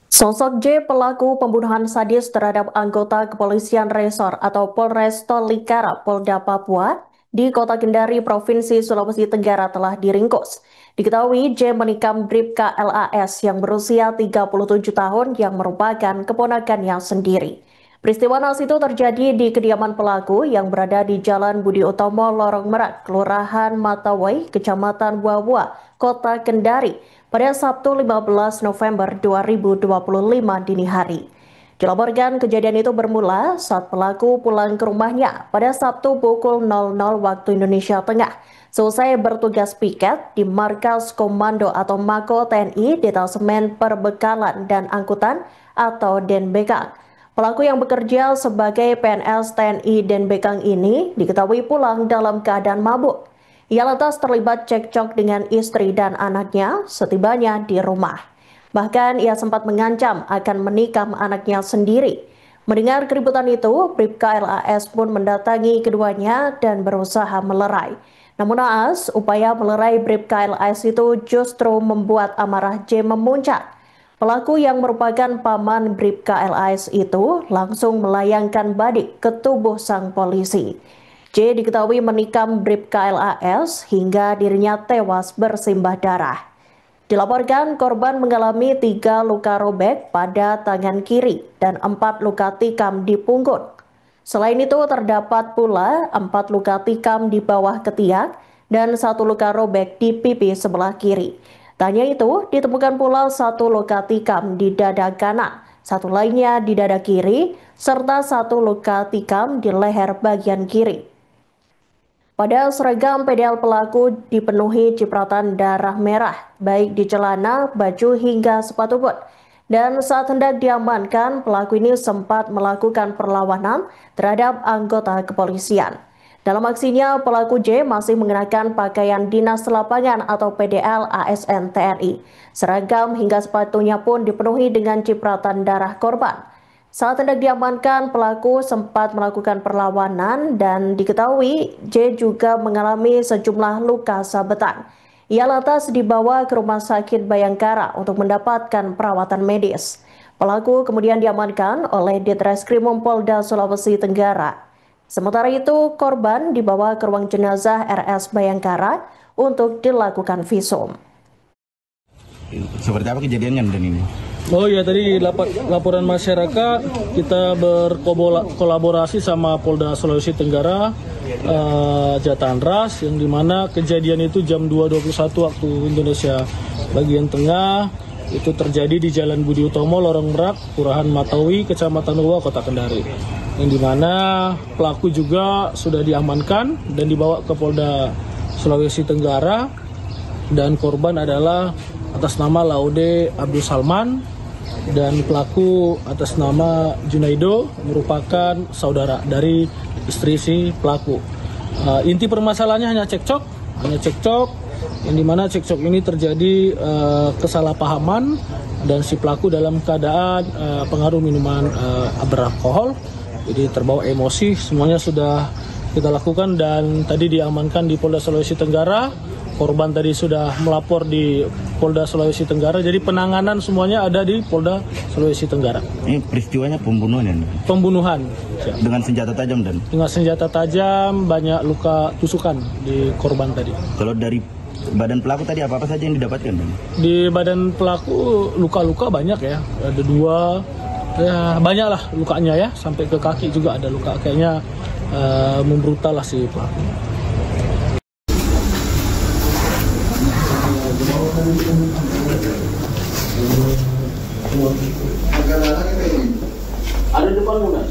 Sosok J, pelaku pembunuhan sadis terhadap anggota Kepolisian Resor atau Polres Tolikara, Polda Papua, di Kota Kendari, Provinsi Sulawesi Tenggara telah diringkus. Diketahui J menikam Bribka LAS yang berusia 37 tahun yang merupakan keponakannya sendiri. Peristiwa naas itu terjadi di kediaman pelaku yang berada di Jalan Budi Utomo, Lorong Merak, Kelurahan Matawai, Kecamatan Wawa, Kota Kendari, pada Sabtu 15 November 2025 dini hari. Dilaporkan kejadian itu bermula saat pelaku pulang ke rumahnya pada Sabtu pukul 00 waktu Indonesia Tengah. Selesai bertugas piket di Markas Komando atau Mako TNI Detasemen Perbekalan dan Angkutan atau Denbekang. Pelaku yang bekerja sebagai PNS TNI Denbekang ini diketahui pulang dalam keadaan mabuk. Ia lantas terlibat cekcok dengan istri dan anaknya setibanya di rumah. Bahkan ia sempat mengancam akan menikam anaknya sendiri. Mendengar keributan itu, Bribka LAS pun mendatangi keduanya dan berusaha melerai. Namun naas, upaya melerai Bribka LAS itu justru membuat amarah J memuncak. Pelaku yang merupakan paman Bribka LAS itu langsung melayangkan badik ke tubuh sang polisi. J diketahui menikam Bribka LAS hingga dirinya tewas bersimbah darah. Dilaporkan korban mengalami 3 luka robek pada tangan kiri dan 4 luka tikam di punggung. Selain itu terdapat pula 4 luka tikam di bawah ketiak dan 1 luka robek di pipi sebelah kiri. Tak hanya itu, ditemukan pula 1 luka tikam di dada kanan, 1 lainnya di dada kiri, serta 1 luka tikam di leher bagian kiri. Pada seragam PDL pelaku dipenuhi cipratan darah merah, baik di celana, baju hingga sepatu bot. Dan saat hendak diamankan, pelaku ini sempat melakukan perlawanan terhadap anggota kepolisian. Dalam aksinya, pelaku J masih mengenakan pakaian dinas lapangan atau PDL ASN TNI. Seragam hingga sepatunya pun dipenuhi dengan cipratan darah korban. Saat hendak diamankan, pelaku sempat melakukan perlawanan dan diketahui J juga mengalami sejumlah luka sabetan. Ia lantas dibawa ke Rumah Sakit Bayangkara untuk mendapatkan perawatan medis. Pelaku kemudian diamankan oleh Ditreskrimum Polda Sulawesi Tenggara. Sementara itu, korban dibawa ke ruang jenazah RS Bayangkara untuk dilakukan visum. Seperti apa kejadiannya dan ini? Oh ya, tadi laporan masyarakat kita berkolaborasi sama Polda Sulawesi Tenggara, Jatanras, yang dimana kejadian itu jam 2.21 waktu Indonesia bagian tengah. Itu terjadi di Jalan Budi Utomo, Lorong Merak, Kelurahan Matawi, Kecamatan Wawa, Kota Kendari. Yang dimana pelaku juga sudah diamankan dan dibawa ke Polda Sulawesi Tenggara, dan korban adalah atas nama Laude Abdul Salman dan pelaku atas nama Junaido, merupakan saudara dari istri si pelaku. Inti permasalahannya hanya cekcok yang dimana cekcok ini terjadi kesalahpahaman dan si pelaku dalam keadaan pengaruh minuman beralkohol. Jadi terbawa emosi, semuanya sudah kita lakukan dan tadi diamankan di Polda Sulawesi Tenggara. Korban tadi sudah melapor di Polda Sulawesi Tenggara, jadi penanganan semuanya ada di Polda Sulawesi Tenggara. Ini peristiwanya pembunuhan ya? Pembunuhan. Dengan senjata tajam dan? Dengan senjata tajam, banyak luka tusukan di korban tadi. Kalau dari badan pelaku tadi apa-apa saja yang didapatkan? Dan? Di badan pelaku luka-luka banyak ya, ada 2, ya banyak lah lukanya ya, sampai ke kaki juga ada luka, kayaknya membrutal lah si pelaku. Ada di depan Munas?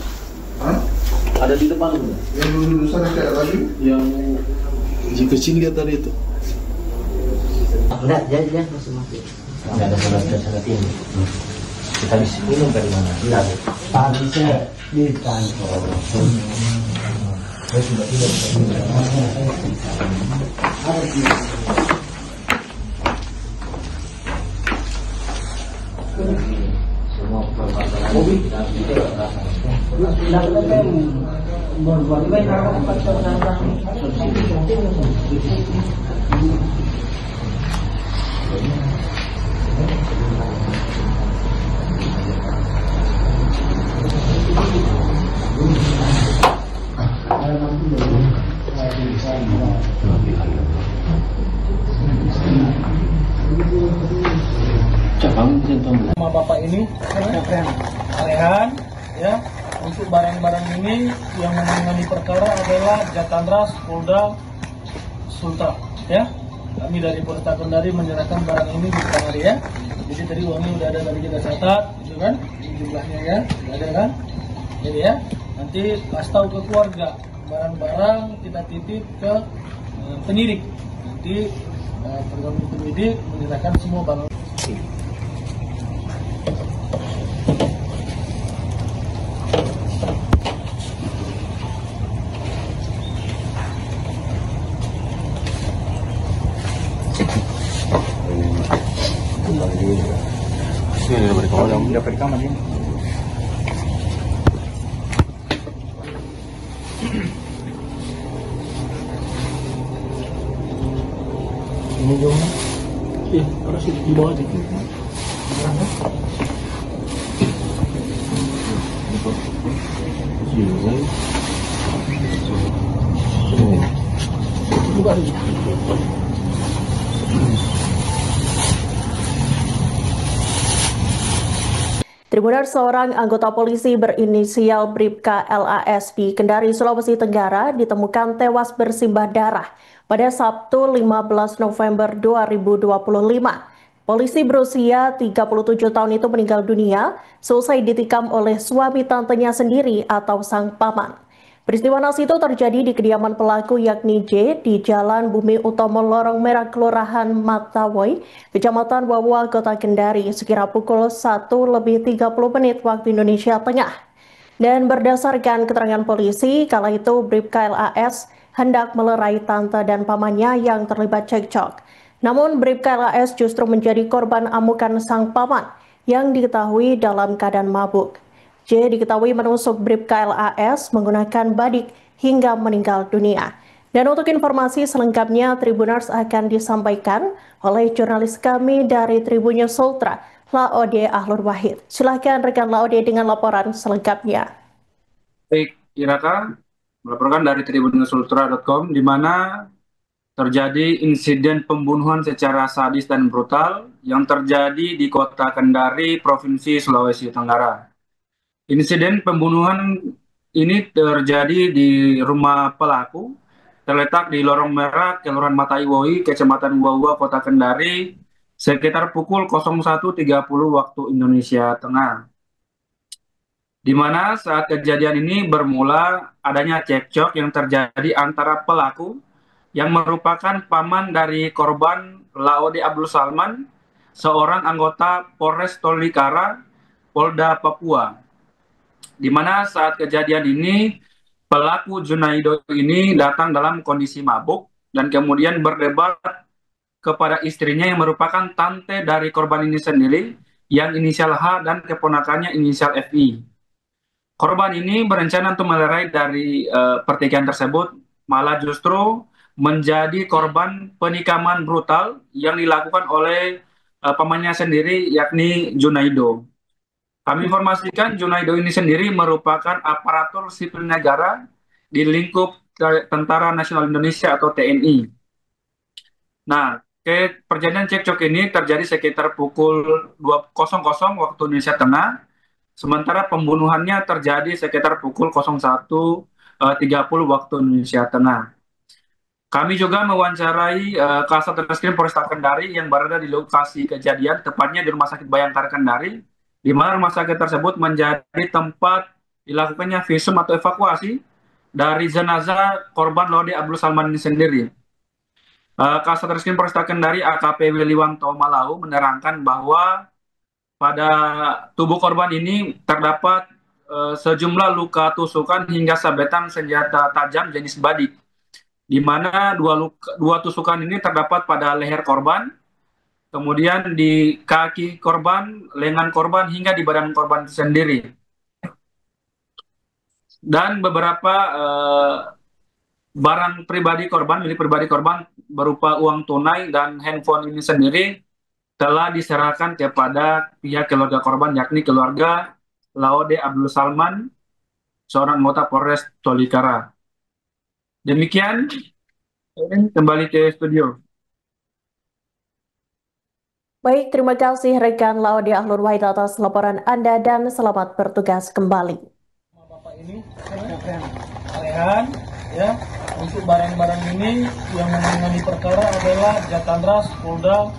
Hah? Ada di depan Munas? Yang dulu sana kayak tadi? Yang Kecil lihat tadi itu. enggak, dia masih mati. Enggak ada syarat ini. Kita bisa minum dari mana? Enggak. Tadi saya di kantor. Saya sudah tidak bisa minum. Semua permasalahan mobil kita Sama bapak ini, Rehan, ya. Untuk barang-barang ini yang menangani perkara adalah Jatandras Polda Sultra, ya. Kami dari Polda Kendari menyerahkan barang ini di Kendari, ya. Jadi tadi uangnya udah ada dari kita catat, gitu kan? Jumlahnya ya, ada kan? Jadi ya, nanti kasih tahu ke keluarga barang-barang kita titip ke penyidik. Nanti pergabungan penyidik menyerahkan semua barang. Dapat rekaman ini. Ini jauh. Iya, harus di bawah aja. Buka aja. Tribuners, seorang anggota polisi berinisial Bribka LAS di Kendari, Sulawesi Tenggara ditemukan tewas bersimbah darah pada Sabtu 15 November 2025. Polisi berusia 37 tahun itu meninggal dunia selesai ditikam oleh suami tantenya sendiri atau sang paman. Peristiwa naas itu terjadi di kediaman pelaku yakni J di Jalan Bumi Utomo Lorong Merah, Kelurahan Matawoy, Kecamatan Wawa, Kota Kendari, sekira pukul 1:30 waktu Indonesia Tengah. Dan berdasarkan keterangan polisi, kala itu Bribka LAS hendak melerai tante dan pamannya yang terlibat cekcok. Namun Bribka LAS justru menjadi korban amukan sang paman yang diketahui dalam keadaan mabuk. J diketahui menusuk Bribka LAS menggunakan badik hingga meninggal dunia. Dan untuk informasi selengkapnya, Tribuners akan disampaikan oleh jurnalis kami dari Tribunnews Sultra, Laode Ahlur Wahid. Silahkan rekan Laode dengan laporan selengkapnya. Baik, Iraka melaporkan dari tribunnews.sultra.com di mana terjadi insiden pembunuhan secara sadis dan brutal yang terjadi di Kota Kendari, Provinsi Sulawesi Tenggara. Insiden pembunuhan ini terjadi di rumah pelaku, terletak di Lorong Merah, Kelurahan Mataiwoi, Kecamatan Wawa, Kota Kendari, sekitar pukul 01.30 waktu Indonesia Tengah. Di mana saat kejadian ini bermula adanya cekcok yang terjadi antara pelaku yang merupakan paman dari korban Laode Abdul Salman, seorang anggota Polres Tolikara, Polda Papua. Di mana saat kejadian ini pelaku Junaido ini datang dalam kondisi mabuk dan kemudian berdebat kepada istrinya yang merupakan tante dari korban ini sendiri yang inisial H dan keponakannya inisial FI. Korban ini berencana untuk melerai dari pertikaian tersebut, malah justru menjadi korban penikaman brutal yang dilakukan oleh pamannya sendiri yakni Junaido. Kami informasikan Junaido ini sendiri merupakan aparatur sipil negara di lingkup Tentara Nasional Indonesia atau TNI. Nah, perjalanan cekcok ini terjadi sekitar pukul 2.00 waktu Indonesia Tengah, sementara pembunuhannya terjadi sekitar pukul 01.30 waktu Indonesia Tengah. Kami juga mewawancarai Kasat Reskrim Polresta Kendari yang berada di lokasi kejadian, tepatnya di Rumah Sakit Bayangkara Kendari, di mana rumah sakit tersebut menjadi tempat dilakukannya visum atau evakuasi dari jenazah korban Laode Abdul Salman ini sendiri. Kasat Reskrim Polresta Kendari AKP Wiliwanto Malau menerangkan bahwa pada tubuh korban ini terdapat sejumlah luka tusukan hingga sabetan senjata tajam jenis badik, di mana dua tusukan ini terdapat pada leher korban, kemudian di kaki korban, lengan korban, hingga di badan korban sendiri. Dan beberapa barang pribadi korban, milik pribadi korban berupa uang tunai dan handphone ini sendiri telah diserahkan kepada pihak keluarga korban, yakni keluarga Laode Abdul Salman, seorang anggota Polres Tolikara. Demikian, kembali ke studio. Baik, terima kasih rekan Laode Ahlur Wahid atas laporan Anda dan selamat bertugas kembali. Bapak ini alehan ya, untuk barang-barang ini yang menangani perkara adalah Jatandras Polda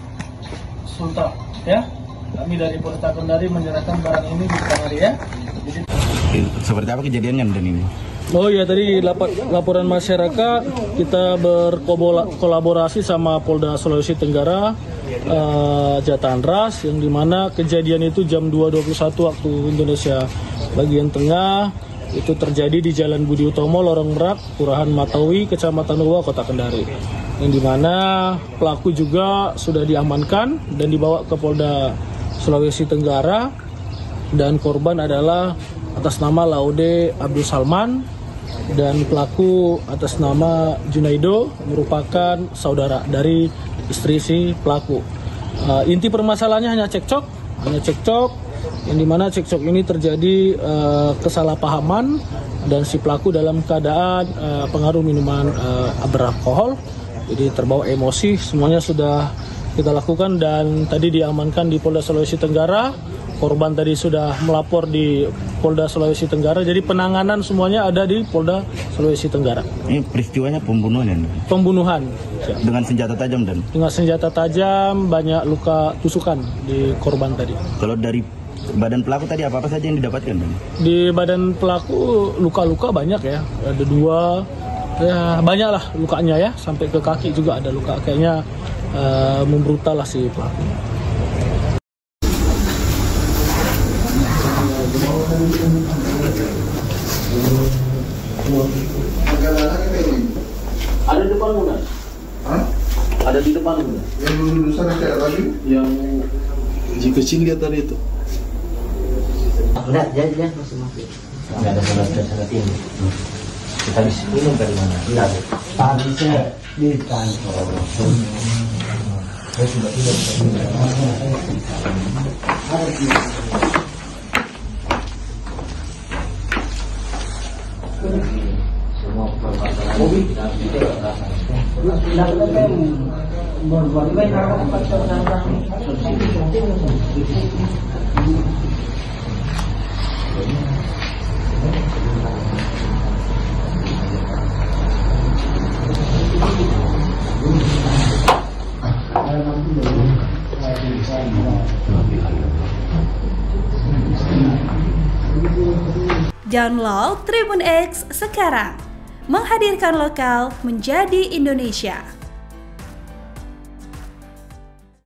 Sultra ya. Kami dari Polda Kendari menyerahkan barang ini di Kendari ya. Jadi, seperti apa kejadiannya dan ini? oh ya, tadi laporan masyarakat, kita berkolaborasi sama Polda Sulawesi Tenggara, Jatandras, yang dimana kejadian itu jam 2.21 waktu Indonesia bagian tengah, itu terjadi di Jalan Budi Utomo, Lorong Merak, Kelurahan Matawi, Kecamatan Nuwa, Kota Kendari. Yang dimana pelaku juga sudah diamankan dan dibawa ke Polda Sulawesi Tenggara, dan korban adalah atas nama Laude Abdul Salman dan pelaku atas nama Junaido, merupakan saudara dari istri si pelaku. Inti permasalahannya hanya cekcok, yang dimana cekcok ini terjadi kesalahpahaman dan si pelaku dalam keadaan pengaruh minuman beralkohol, jadi terbawa emosi. Semuanya sudah kita lakukan dan tadi diamankan di Polda Sulawesi Tenggara. Korban tadi sudah melapor di Polda Sulawesi Tenggara, jadi penanganan semuanya ada di Polda Sulawesi Tenggara. Ini peristiwanya pembunuhan ya? Pembunuhan. Dengan senjata tajam dan? Dengan senjata tajam, banyak luka tusukan di korban tadi. Kalau dari badan pelaku tadi apa saja yang didapatkan dan? Di badan pelaku luka-luka banyak ya, ada 2, ya banyak lah lukanya ya, sampai ke kaki juga ada luka, kayaknya membrutal lah si pelaku. Ada di depan Bunda. Hah? Ada di depan Bunda. Yang dulu sana kayak tadi? Yang Si kecil dia tadi itu. Enggak, jangan masuk. Enggak ada salat ini. Kita habis minum dari mana? Enggak. Tadi saya di kantor. Saya sudah tidak semua permasalahan Download Tribun X sekarang, menghadirkan lokal menjadi Indonesia.